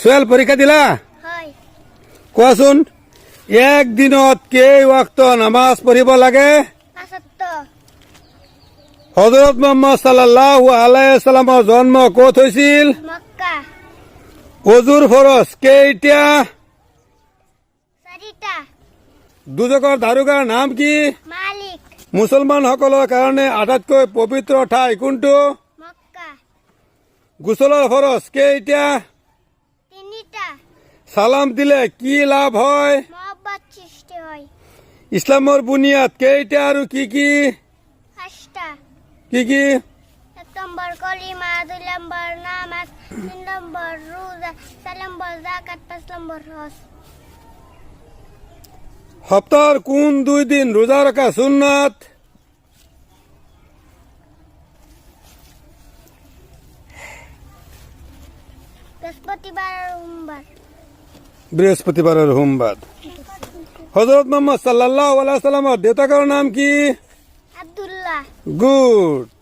সোহেল পরীক্ষা দিলা হয় কোৱাচোন একদিনত কেই ওয়াক্ত নামাজ পঢ়িব লাগে? 75 হযরত মুহাম্মদ সাল্লাল্লাহু আলাইহি সাল্লামৰ জন্ম ক'ত হৈছিল? মক্কা অজুৰ ফৰজ কেইটা? 4টা দুজকৰ দাৰোগাৰ নাম কি? মালিক মুছলমানসকলৰ কাৰণে আটাইতকৈ পবিত্ৰ ঠাই কোনটো? মক্কা গোসলৰ ফৰজ কেইটা? 3টা সালাম দিলে কি লাভ হয়? মহব্বত সৃষ্টি হয় ইছলামৰ বুনিয়াদ কেইটা আৰু কি কি? 5টা কি কি? 1 নম্বর কলিমা 2 নম্বর নামাজ 3 নম্বর রোজা 4 নম্বর যাকাত 5 নম্বর হজ সপ্তাহৰ কোন 2 দিন ৰোজা ৰখা সুন্নাত? বৃহস্পতিবার আর সোমবার বৃহস্পতিবাৰ আৰু সোমবাৰ। হযরত মুহাম্মদ সাল্লাল্লাহু আলাইহি সাল্লামৰ দেউতাকৰ নাম কি? আব্দুল্লাহ গুড।